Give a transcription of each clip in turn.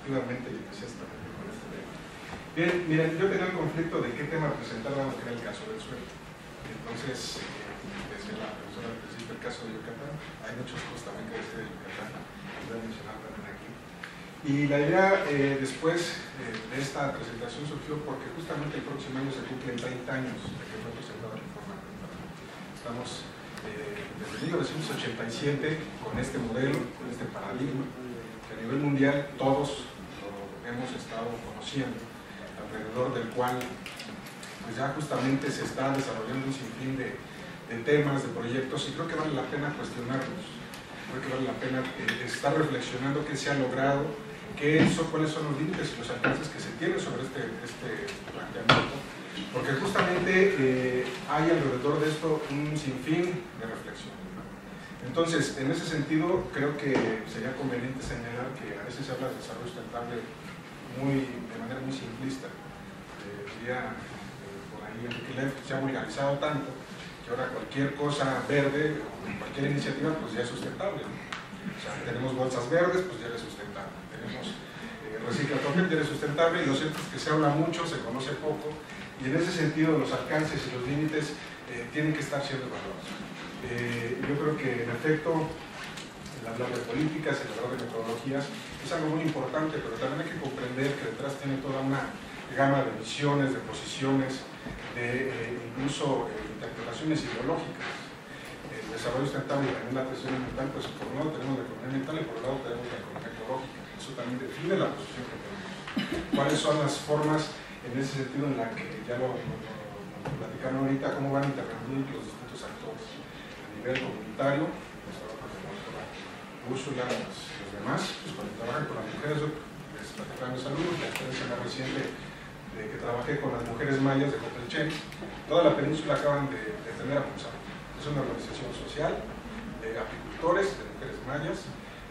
constructivamente y entusiastamente con este tema. Bien, miren, yo tenía un conflicto de qué tema presentar, dado que era el caso del suelo. Entonces, decía la profesora al principio, el caso de Yucatán, hay muchas cosas también que decir de Yucatán, voy a mencionar también aquí. Y la idea después de esta presentación surgió porque justamente el próximo año se cumplen 30 años de que fue presentada la reforma ambiental. Estamos desde 1987 con este modelo, con este paradigma, que a nivel mundial todos lo hemos estado conociendo, alrededor del cual pues ya justamente se está desarrollando un sinfín de temas, de proyectos, y creo que vale la pena cuestionarlos, creo que vale la pena estar reflexionando qué se ha logrado, cuáles son los límites y los alcances que se tienen sobre este planteamiento, porque justamente hay alrededor de esto un sinfín de reflexión, ¿no? Entonces, en ese sentido, creo que sería conveniente señalar que a veces se habla de desarrollo sustentable de manera muy simplista. Diría por ahí Enrique Lev, que se ha vulgarizado tanto que ahora cualquier cosa verde o cualquier iniciativa pues ya es sustentable, ¿no? O sea, tenemos bolsas verdes, pues ya es sustentable. Tenemos recicla papel, ya es sustentable, y lo cierto es que se habla mucho, se conoce poco, y en ese sentido los alcances y los límites tienen que estar siendo evaluados. Yo creo que en efecto el hablar de políticas, el hablar de metodologías es algo muy importante, pero también hay que comprender que detrás tiene toda una gama de visiones, de posiciones, de incluso interpretaciones ideológicas. El desarrollo sustentable y también la atención ambiental, pues por un lado tenemos la economía ambiental y por otro lado tenemos la economía ecológica. Eso también define la posición que tenemos. ¿Cuáles son las formas en ese sentido en la que ya lo platicaron ahorita, cómo van a intervenir los distintos actores a nivel comunitario, pues ahora con la doctora Úrsula, los demás, pues cuando trabajan con las mujeres, yo les platicaba mis alumnos, la experiencia más reciente de que trabajé con las mujeres mayas de Cotelchen, toda la península acaban de tener a Monsanto. Es una organización social de apicultores, de mujeres mayas,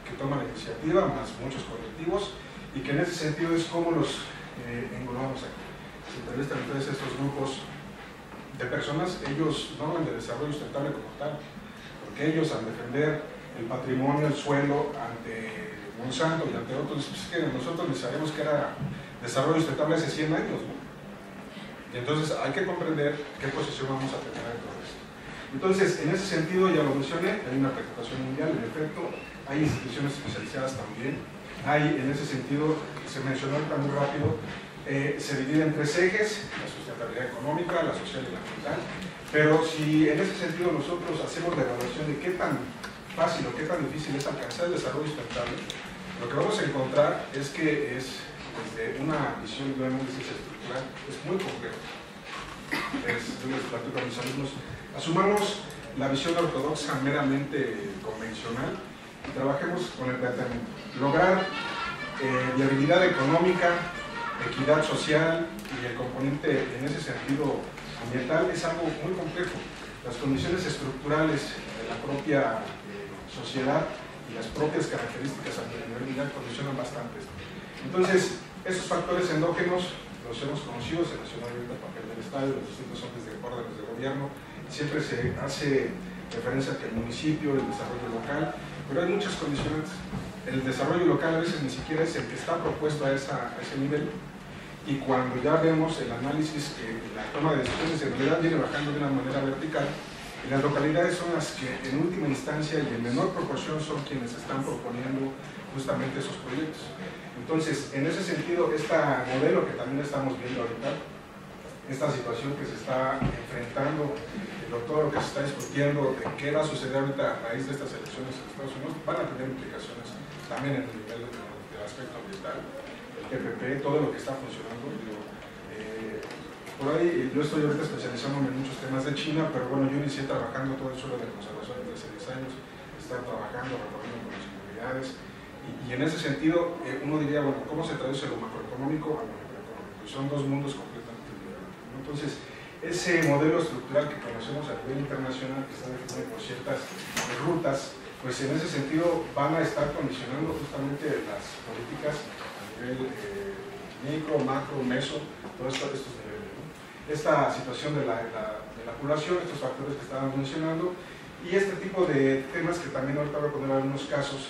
que toman la iniciativa, más muchos colectivos, y que en ese sentido es como los englobamos aquí. Se entrevistan entonces estos grupos de personas, ellos no hablan de desarrollo sustentable como tal, porque ellos al defender el patrimonio, el suelo, ante Monsanto y ante otros, pues es que nosotros les sabemos que era desarrollo sustentable hace 100 años, ¿no? Y entonces hay que comprender qué posición vamos a tener en todo esto. Entonces, en ese sentido, ya lo mencioné, hay una preocupación mundial, en efecto, hay instituciones especializadas también, hay, en ese sentido, se mencionó ahorita muy rápido, se divide en 3 ejes, la sustentabilidad económica, la social y la ambiental, pero si en ese sentido nosotros hacemos la evaluación de qué tan fácil o qué tan difícil es alcanzar el desarrollo sustentable, lo que vamos a encontrar es que es, desde una visión de un análisis estructural, es muy complejo. Yo les platico a mis alumnos, asumamos la visión ortodoxa meramente convencional y trabajemos con el planteamiento. Lograr viabilidad económica, equidad social y el componente en ese sentido ambiental es algo muy complejo. Las condiciones estructurales de la propia sociedad y las propias características a nivel mundial condicionan bastante esto. Entonces, estos factores endógenos los hemos conocido, se mencionó ahorita el papel del Estado, los distintos órdenes de gobierno, siempre se hace referencia a que el municipio, el desarrollo local, pero hay muchas condiciones. El desarrollo local a veces ni siquiera es el que está propuesto a ese nivel, y cuando ya vemos el análisis que la toma de decisiones en realidad viene bajando de una manera vertical, y las localidades son las que en última instancia y en menor proporción son quienes están proponiendo justamente esos proyectos. Entonces, en ese sentido, este modelo que también estamos viendo ahorita, esta situación que se está enfrentando, todo lo que se está discutiendo de qué va a suceder ahorita a raíz de estas elecciones en Estados Unidos, van a tener implicaciones también en el nivel del aspecto ambiental, el TPP, todo lo que está funcionando. Por ahí yo estoy ahorita especializándome en muchos temas de China, pero bueno, yo inicié trabajando todo el suelo de conservación desde hace 10 años, estar trabajando, recorriendo con las comunidades, y en ese sentido uno diría, bueno, ¿cómo se traduce lo macroeconómico a lo microeconómico? Y son dos mundos completamente diferentes, ¿no? Entonces, ese modelo estructural que conocemos a nivel internacional, que está definido por ciertas rutas, pues en ese sentido van a estar condicionando justamente las políticas a nivel micro, macro, meso, todos estos niveles, ¿no? Esta situación de la población, estos factores que estábamos mencionando, y este tipo de temas que también ahorita voy a poner algunos casos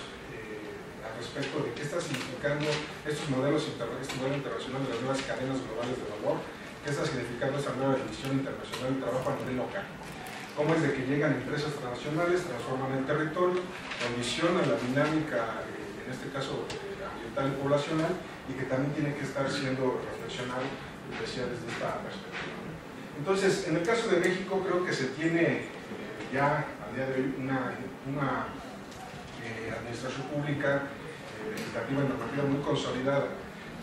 respecto de qué está significando este modelo internacional de las nuevas cadenas globales de valor, qué está significando esta nueva división internacional del trabajo a nivel local. Cómo es de que llegan empresas transnacionales, transforman el territorio, condicionan la dinámica, en este caso ambiental y poblacional, y que también tiene que estar siendo reflexionado, decía, desde esta perspectiva. Entonces, en el caso de México, creo que se tiene ya a día de hoy una administración pública, legislativa y normativa muy consolidada.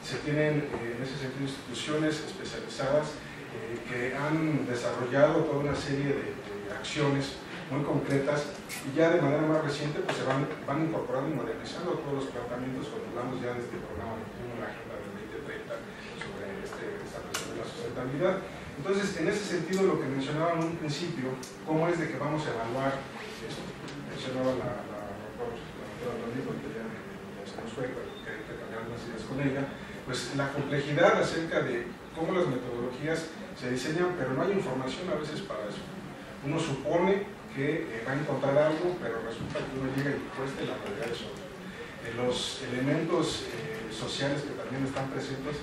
Se tienen en ese sentido instituciones especializadas que han desarrollado toda una serie de acciones muy concretas y ya de manera más reciente pues se van incorporando y modernizando todos los planteamientos cuando hablamos ya desde el programa 21, la Agenda del 2030 sobre esta cuestión de la sustentabilidad. Entonces, en ese sentido, lo que mencionaba en un principio, cómo es de que vamos a evaluar esto, mencionaba la doctora Rodrigo, que ya se nos fue, pero quería intercambiar unas ideas con ella, pues la complejidad acerca de cómo las metodologías se diseñan, pero no hay información a veces para eso. Uno supone que va a encontrar algo, pero resulta que uno llega y cuesta la realidad es otra. Los elementos sociales que también están presentes,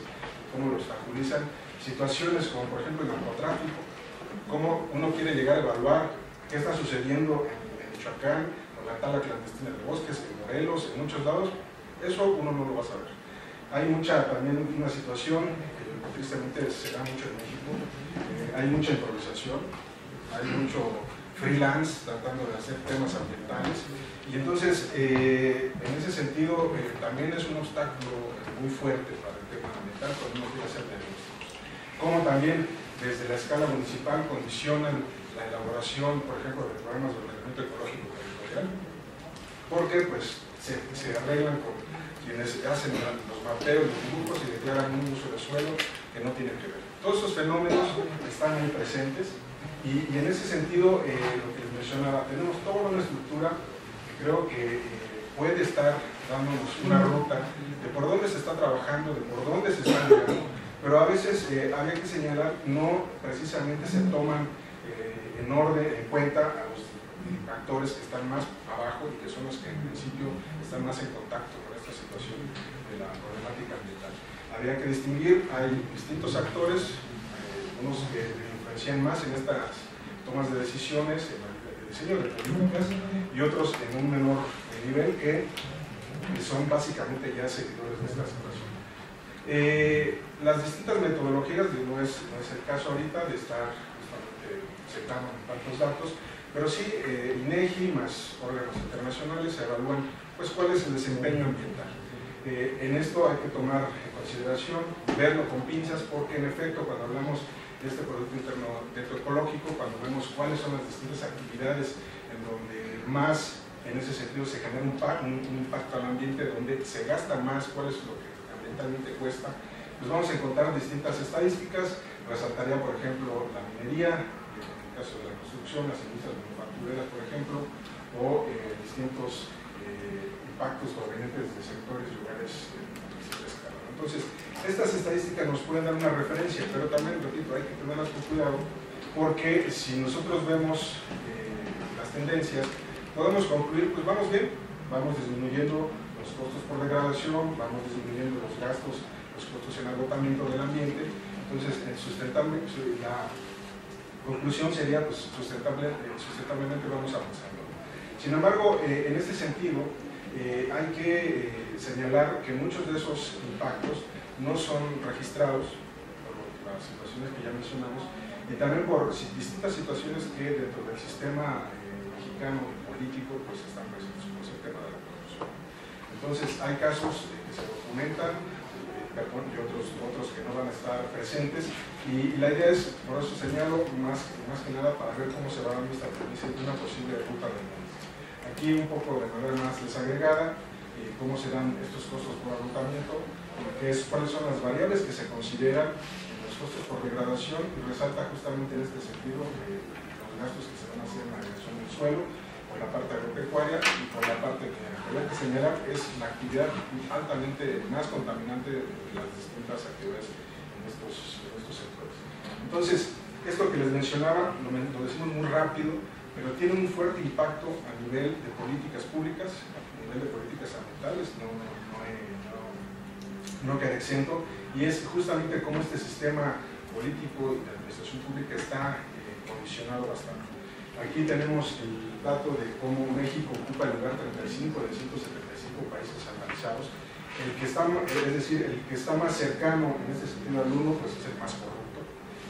cómo los agudizan, situaciones como por ejemplo el narcotráfico, cómo uno quiere llegar a evaluar qué está sucediendo en Michoacán, con la tala clandestina de bosques, en Morelos, en muchos lados, eso uno no lo va a saber. Hay también una situación que tristemente se da mucho en México, hay mucha improvisación, hay mucho freelance tratando de hacer temas ambientales y entonces en ese sentido también es un obstáculo muy fuerte para el tema ambiental cuando uno quiere hacer diagnósticos. Como también desde la escala municipal condicionan la elaboración, por ejemplo, de programas de ordenamiento ecológico territorial, porque pues se arreglan con quienes hacen los mapeos, los dibujos y declaran un uso de suelo que no tiene que ver. Todos esos fenómenos están ahí presentes. Y en ese sentido, lo que les mencionaba, tenemos toda una estructura que creo que puede estar dándonos una ruta de por dónde se está trabajando, de por dónde se está llegando, pero a veces habría que señalar, no precisamente se toman en cuenta a los actores que están más abajo y que son los que en principio están más en contacto con esta situación de la problemática ambiental. Habría que distinguir, hay distintos actores, unos que más en estas tomas de decisiones, en el diseño de políticas y otros en un menor nivel que son básicamente ya seguidores de esta situación. Las distintas metodologías, no es el caso ahorita de estar sentando tantos datos, pero sí INEGI más órganos internacionales evalúan pues cuál es el desempeño ambiental. En esto hay que tomar en consideración, verlo con pinzas, porque en efecto cuando hablamos de este Producto Interno Neto Ecológico, cuando vemos cuáles son las distintas actividades en donde más, en ese sentido, se genera un impacto al ambiente, donde se gasta más, cuál es lo que ambientalmente cuesta, pues vamos a encontrar distintas estadísticas. Resaltaría, por ejemplo, la minería, en el caso de la construcción, las industrias manufactureras, por ejemplo, o distintos impactos provenientes de sectores y lugares de escala. Entonces, estas estadísticas nos pueden dar una referencia, pero también, repito, hay que tenerlas con cuidado, porque si nosotros vemos las tendencias, podemos concluir, pues vamos bien, vamos disminuyendo los costos por degradación, vamos disminuyendo los gastos, los costos en agotamiento del ambiente. Entonces, la conclusión sería, pues sustentablemente vamos avanzando. Sin embargo, en este sentido, hay que señalar que muchos de esos impactos no son registrados por las situaciones que ya mencionamos y también por distintas situaciones que dentro del sistema mexicano político pues están presentes, como es el tema de la corrupción. Entonces hay casos que se documentan y otros que no van a estar presentes y la idea es, por eso señalo más que nada para ver cómo se va dando esta premisa de una posible ruta de análisis. Aquí un poco de manera más desagregada, cómo se dan estos costos por agotamiento, cuáles son las variables que se consideran en los costos por degradación y resalta justamente en este sentido los gastos que se van a hacer en la agregación del suelo, por la parte agropecuaria y por la parte que hay que señalar es la actividad altamente más contaminante de las distintas actividades en estos sectores. Entonces, esto que les mencionaba lo decimos muy rápido, pero tiene un fuerte impacto a nivel de políticas públicas, nivel de políticas ambientales no queda exento, y es justamente cómo este sistema político y de administración pública está condicionado bastante. Aquí tenemos el dato de cómo México ocupa el lugar 35 de 175 países analizados. El que está, es decir, el que está más cercano en este sentido al 1, pues es el más corrupto.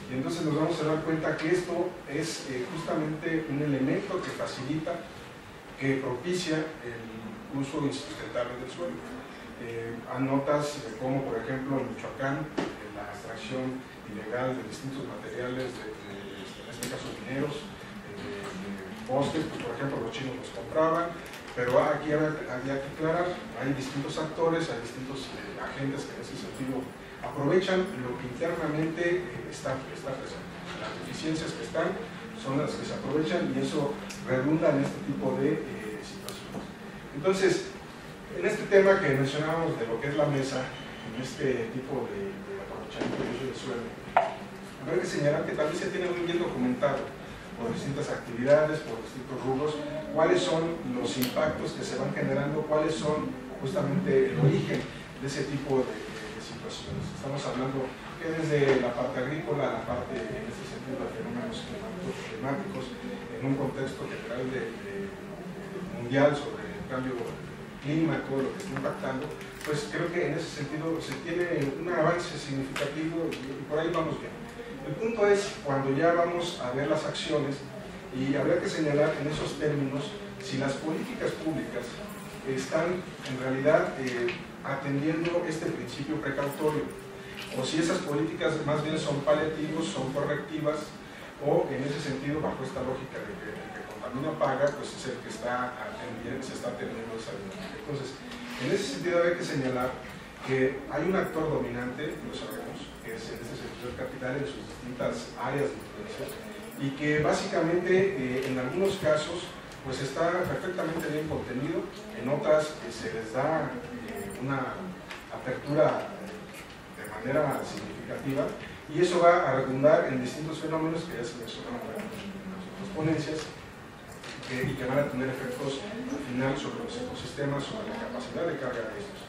Y entonces nos vamos a dar cuenta que esto es justamente un elemento que facilita, que propicia el uso insustentable del suelo. Hay notas de cómo, por ejemplo, en Michoacán, la extracción ilegal de distintos materiales, en este caso mineros, bosques, pues, por ejemplo, los chinos los compraban, pero aquí había que aclarar, hay distintos actores, hay distintos agentes que en ese sentido aprovechan lo que internamente está presente. Las deficiencias que están son las que se aprovechan y eso redunda en este tipo de situaciones. Entonces, en este tema que mencionábamos de lo que es la mesa, en este tipo de aprovechamiento de uso del suelo, habrá que señalar que tal vez se tiene muy bien documentado por distintas actividades, por distintos rubros, cuáles son los impactos que se van generando, cuáles son justamente el origen de ese tipo de situaciones. Estamos hablando que desde la parte agrícola, la parte, en este sentido, de fenómenos climáticos, en un contexto general mundial sobre el cambio del clima, todo lo que está impactando, pues creo que en ese sentido se tiene un avance significativo y por ahí vamos bien. El punto es cuando ya vamos a ver las acciones y habría que señalar en esos términos si las políticas públicas están en realidad atendiendo este principio precautorio o si esas políticas más bien son paliativos, son correctivas o en ese sentido bajo esta lógica de que el que contamina paga, pues es el que está atendiendo, se está atendiendo esa dinámica. Entonces, en ese sentido hay que señalar que hay un actor dominante, lo sabemos, que es en ese sentido el capital en sus distintas áreas de influencia y que básicamente en algunos casos pues está perfectamente bien contenido, en otras se les da una apertura de manera significativa y eso va a redundar en distintos fenómenos que ya se mencionaron en las otras ponencias y que van a tener efectos al final sobre los ecosistemas, sobre la capacidad de carga de estos.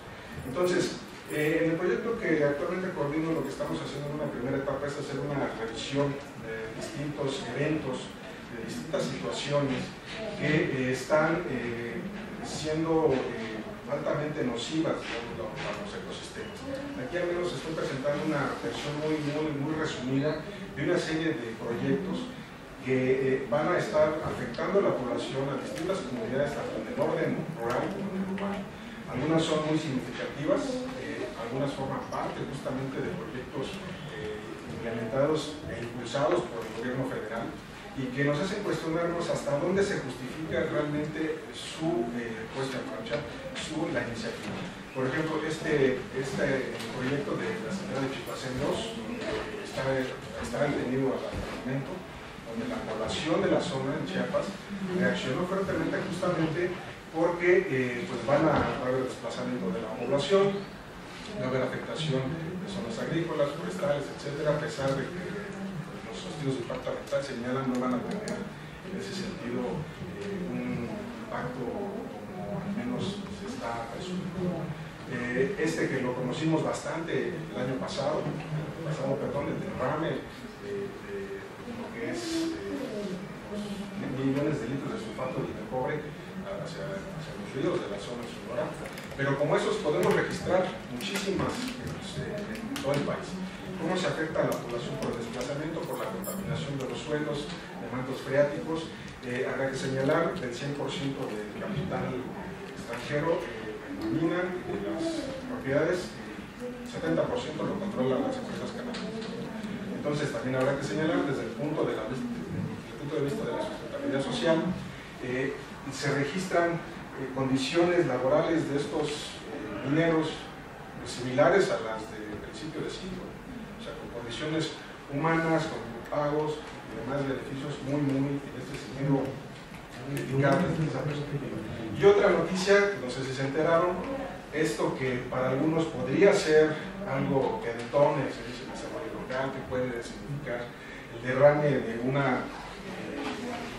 Entonces, en el proyecto que actualmente coordino, lo que estamos haciendo en una primera etapa es hacer una revisión de distintos eventos, de distintas situaciones que están siendo altamente nocivas para los ecosistemas. Aquí al menos estoy presentando una versión muy resumida de una serie de proyectos que van a estar afectando a la población, a distintas comunidades, tanto en el orden rural como en el urbano. Algunas son muy significativas, algunas forman parte justamente de proyectos implementados e impulsados por el gobierno federal y que nos hacen cuestionarnos hasta dónde se justifica realmente su puesta en marcha, la iniciativa. Por ejemplo, este proyecto de la central de Chipasen 2 está detenido al momento, donde la población de la zona en Chiapas reaccionó fuertemente justamente porque pues van a haber desplazamiento de la población, va a haber afectación de zonas agrícolas, forestales, etcétera, a pesar de que los estudios de impacto ambiental señalan no van a tener en ese sentido un impacto como al menos se está presumiendo. Que lo conocimos bastante el año pasado, el derrame de lo que es millones de litros de sulfato de cobre hacia los ríos de la zona sonora, pero como esos podemos registrar muchísimas en todo el país. ¿Cómo se afecta a la población por el desplazamiento, por la contaminación de los suelos, de mantos freáticos? Habrá que señalar que el 100% del capital extranjero dominan las propiedades, el 70% lo controlan las empresas canadienses. Entonces también habrá que señalar desde el punto de vista de la sustentabilidad social, se registran condiciones laborales de estos mineros similares a las del principio de siglo, o sea, con condiciones humanas, con pagos y demás beneficios muy en este sentido indicables desde esa perspectiva. Y otra noticia, no sé si se enteraron, esto que para algunos podría ser algo que detone el desarrollo local, que puede significar el derrame de una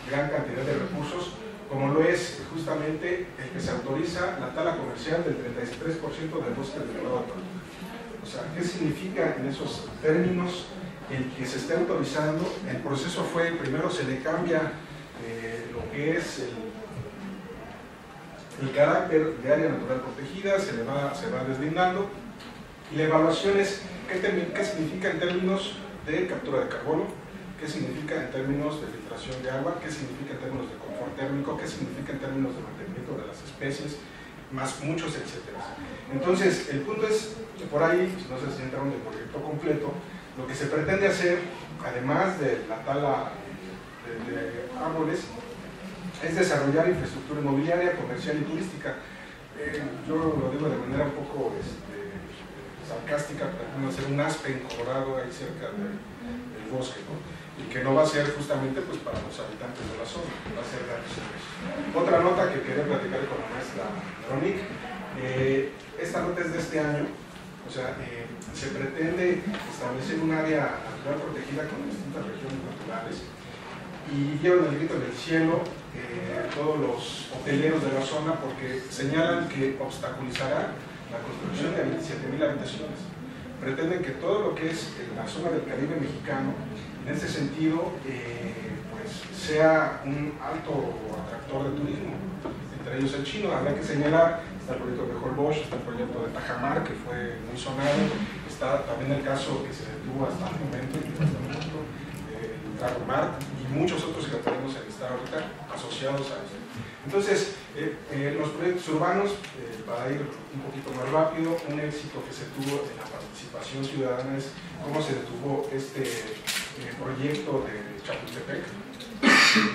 gran cantidad de recursos, como lo es justamente el que se autoriza la tala comercial del 33% del bosque de elevado alto. O sea, ¿qué significa en esos términos el que se esté autorizando? El proceso fue, primero se le cambia lo que es el carácter de área natural protegida, se va deslindando, y la evaluación es qué significa en términos de captura de carbono, qué significa en términos de filtración de agua, qué significa en términos de confort térmico, qué significa en términos de mantenimiento de las especies, más muchos, etcétera. Entonces, el punto es que por ahí, no sé si entraron en el proyecto completo, lo que se pretende hacer, además de la tala de árboles, es desarrollar infraestructura inmobiliaria, comercial y turística. Yo lo digo de manera un poco sarcástica, pretendo hacer un aspe en Colorado ahí cerca del bosque, ¿no? Y que no va a ser justamente pues, para los habitantes de la zona, va a ser gratis. Otra nota que quería platicar con la maestra Veronique, esta nota es de este año, o sea, se pretende establecer un área natural protegida con distintas regiones naturales, y llevan el grito en el cielo todos los hoteleros de la zona porque señalan que obstaculizará la construcción de 27,000 habitaciones. Pretenden que todo lo que es la zona del Caribe mexicano, en ese sentido, pues sea un alto atractor de turismo, entre ellos el chino. Habrá que señalar, está el proyecto de Holbox, está el proyecto de Tajamar, que fue muy sonado, está también el caso que se detuvo hasta el momento, el Dragon Mart, y muchos otros que tenemos en el estado ahorita asociados a esto. Entonces, los proyectos urbanos, para ir un poquito más rápido, un éxito que se tuvo en la participación ciudadana es cómo se detuvo este proyecto de Chapultepec,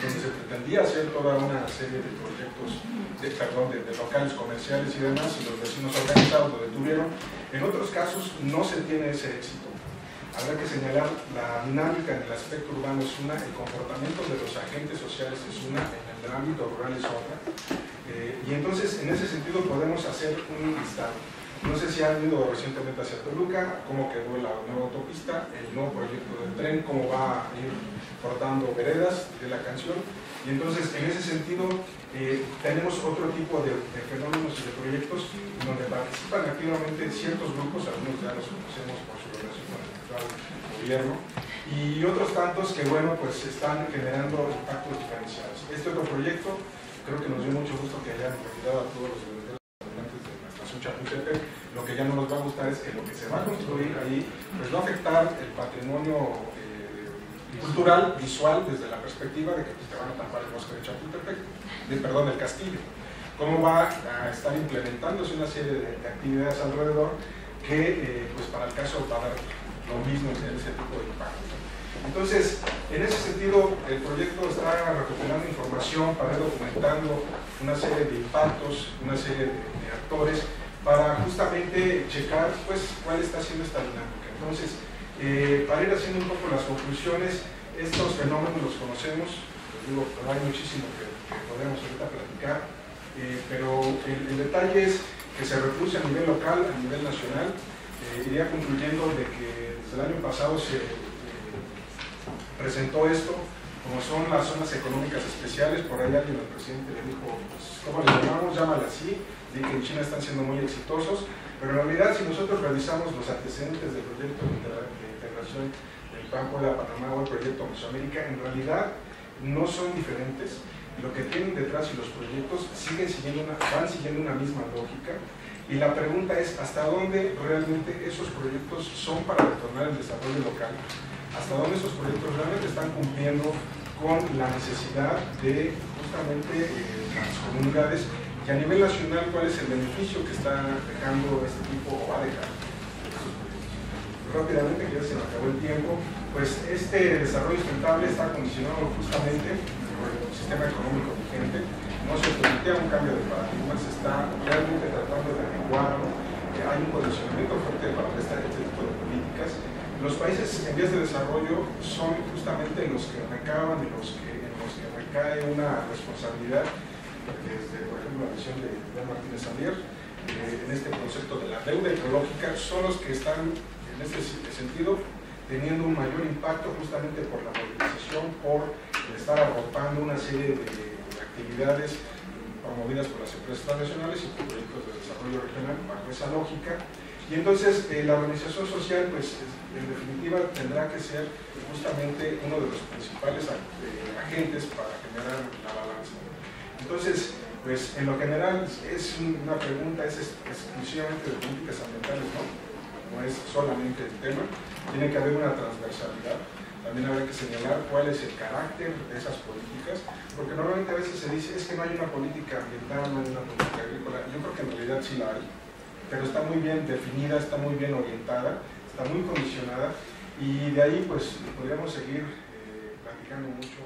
donde se pretendía hacer toda una serie de proyectos de locales comerciales y demás, y los vecinos organizados lo detuvieron. En otros casos no se tiene ese éxito. Habrá que señalar la dinámica en el aspecto urbano es una, el comportamiento de los agentes sociales es una, en el ámbito rural es otra, y entonces en ese sentido podemos hacer un listado. No sé si han ido recientemente hacia Toluca, cómo quedó la nueva autopista, el nuevo proyecto del tren, cómo va a ir cortando veredas de la canción, y entonces en ese sentido tenemos otro tipo de fenómenos y de proyectos donde participan activamente ciertos grupos, algunos ya los conocemos por su relación con el actual gobierno, y otros tantos que, bueno, pues están generando impactos diferenciados. Este otro proyecto, creo que nos dio mucho gusto que hayan invitado a todos los habitantes de la estación Chapultepec. Lo que ya no nos va a gustar es que lo que se va a construir ahí pues va a afectar el patrimonio cultural, visual, desde la perspectiva de que pues, te van a tapar el bosque de Chapultepec, el castillo. Cómo va a estar implementándose una serie de actividades alrededor que, pues para el caso, va a dar lo mismo en ese tipo de impactos. Entonces, en ese sentido, el proyecto está recopilando información para ir documentando una serie de impactos, una serie de actores, para justamente checar pues, cuál está siendo esta dinámica. Entonces, para ir haciendo un poco las conclusiones, estos fenómenos los conocemos, les digo, pero hay muchísimo que podemos ahorita platicar, pero el detalle es que se reproduce a nivel local, a nivel nacional. Iría concluyendo de que desde el año pasado se presentó esto, como son las zonas económicas especiales. Por ahí alguien, el presidente le dijo, pues, ¿cómo le llamamos? Llámale así, de que en China están siendo muy exitosos, pero en realidad si nosotros revisamos los antecedentes del proyecto de integración del Pan Puebla Panamá o el proyecto Mesoamérica, en realidad no son diferentes. Lo que tienen detrás y los proyectos van siguiendo una misma lógica, y la pregunta es hasta dónde realmente esos proyectos son para retornar el desarrollo local, hasta dónde esos proyectos realmente están cumpliendo con la necesidad de justamente las comunidades, y a nivel nacional cuál es el beneficio que está dejando este tipo o va a dejar estos proyectos. Rápidamente, que ya se me acabó el tiempo, pues este desarrollo sustentable está condicionado justamente por el sistema económico vigente. No se plantea un cambio de paradigma, se está realmente tratando de adecuarlo. Hay un condicionamiento fuerte para este tipo de políticas. Los países en vías de desarrollo son justamente los que recaban y en los que recae una responsabilidad, desde, por ejemplo, la visión de Juan Martínez Salier, en este concepto de la deuda ecológica, son los que están, en este sentido, teniendo un mayor impacto justamente por la movilización, por estar arropando una serie de actividades promovidas por las empresas transnacionales y por proyectos de desarrollo regional bajo esa lógica. Y entonces la organización social, pues en definitiva, tendrá que ser justamente uno de los principales agentes para generar la balanza. Entonces, pues en lo general es una pregunta, es exclusivamente de políticas ambientales, no es solamente el tema, tiene que haber una transversalidad. También habrá que señalar cuál es el carácter de esas políticas, porque normalmente a veces se dice, es que no hay una política ambiental, no hay una política agrícola. Yo creo que en realidad sí la hay, pero está muy bien definida, está muy bien orientada, está muy condicionada, y de ahí pues podríamos seguir platicando mucho.